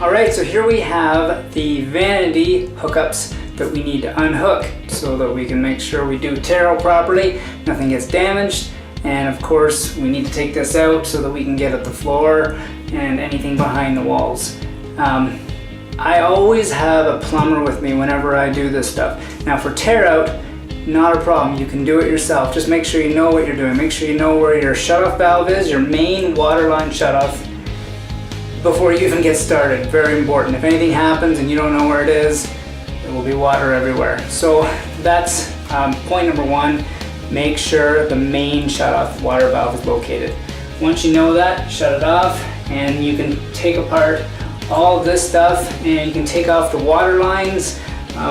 Alright, so here we have the Vanity hookups that we need to unhook so that we can make sure we do tear out properly, nothing gets damaged, and of course we need to take this out so that we can get at the floor and anything behind the walls. I always have a plumber with me whenever I do this stuff. Now for tear out, not a problem, you can do it yourself. Just make sure you know what you're doing. Make sure you know where your shutoff valve is, your main water line shutoff, before you even get started. Very important. If anything happens and you don't know where it is, there will be water everywhere. So that's point number one. Make sure the main shutoff water valve is located. Once you know that, shut it off, and you can take apart all of this stuff and you can take off the water lines.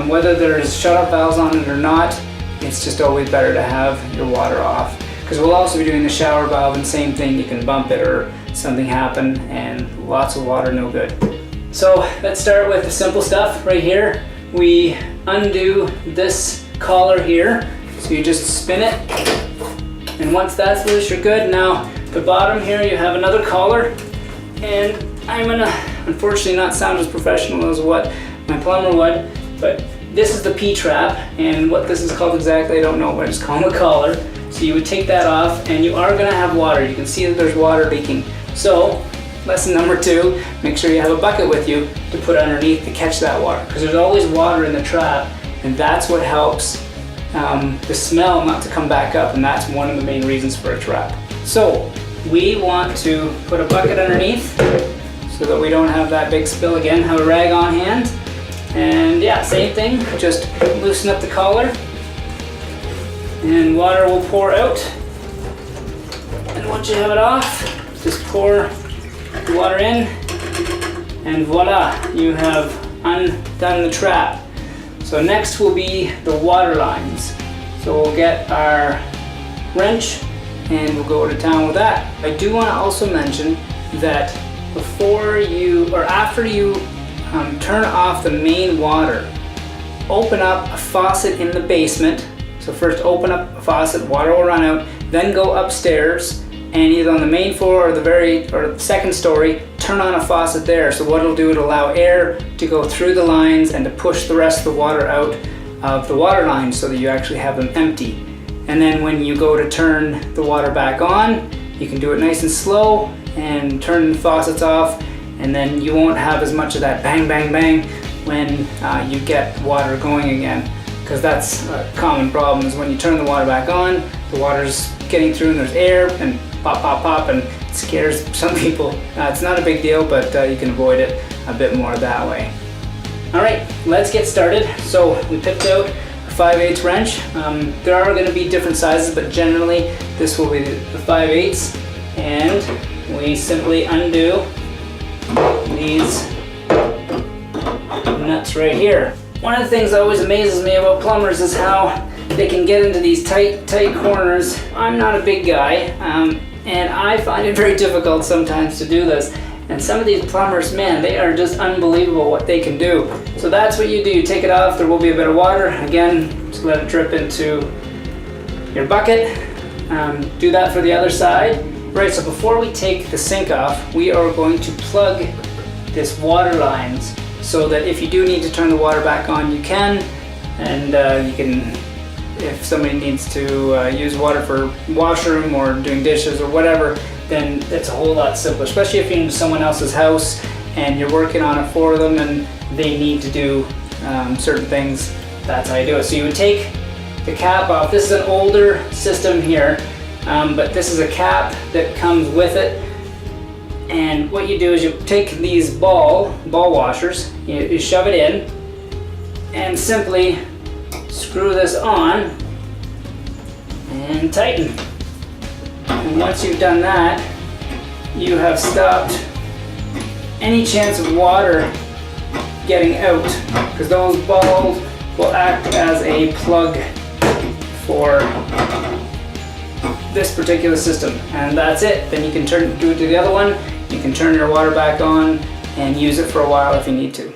Whether there's shutoff valves on it or not, it's just always better to have your water off. Because we'll also be doing the shower valve, and same thing, you can bump it or something happen and lots of water, no good. So let's start with the simple stuff right here. We undo this collar here. So you just spin it, and once that's loose, you're good. Now the bottom here, you have another collar, and I'm gonna unfortunately not sound as professional as what my plumber would, but this is the P-trap, and what this is called exactly I don't know, but I just call it a collar. So you would take that off, and you are gonna have water. You can see that there's water leaking. So lesson number two, make sure you have a bucket with you to put underneath to catch that water, because there's always water in the trap, and that's what helps the smell not to come back up, and that's one of the main reasons for a trap. So we want to put a bucket underneath so that we don't have that big spill again. Have a rag on hand, and yeah, same thing, just loosen up the collar and water will pour out. And once you have it off, just pour the water in, and voila, you have undone the trap. So next will be the water lines. So we'll get our wrench and we'll go to town with that. I do want to also mention that before you, or after you turn off the main water, open up a faucet in the basement. So first open up a faucet, water will run out, then go upstairs, and either on the main floor or the second story, turn on a faucet there. So what it'll do, it'll allow air to go through the lines and to push the rest of the water out of the water lines so that you actually have them empty. And then when you go to turn the water back on, you can do it nice and slow and turn the faucets off, and then you won't have as much of that bang, bang, bang when you get water going again. Because that's a common problem, is when you turn the water back on, the water's getting through and there's air and pop, pop, pop, and it scares some people. It's not a big deal, but you can avoid it a bit more that way. All right, let's get started. So we picked out a 5/8 wrench. There are going to be different sizes, but generally this will be the 5/8, and we simply undo these nuts right here. One of the things that always amazes me about plumbers is how they can get into these tight corners. I'm not a big guy, and I find it very difficult sometimes to do this. And some of these plumbers, man, they are just unbelievable what they can do. So that's what you do. You take it off, there will be a bit of water. Again, just let it drip into your bucket. Do that for the other side. Right, so before we take the sink off, we are going to plug this water lines so that if you do need to turn the water back on, you can. And you can, if somebody needs to use water for washroom or doing dishes or whatever, then it's a whole lot simpler, especially if you're in someone else's house and you're working on it for them and they need to do certain things. That's how you do it. So you would take the cap off. This is an older system here, but this is a cap that comes with it. And what you do is you take these ball washers, you shove it in, and simply screw this on and tighten. And once you've done that, you have stopped any chance of water getting out, because those balls will act as a plug for this particular system. And that's it. Then you can do it to the other one. You can turn your water back on and use it for a while if you need to.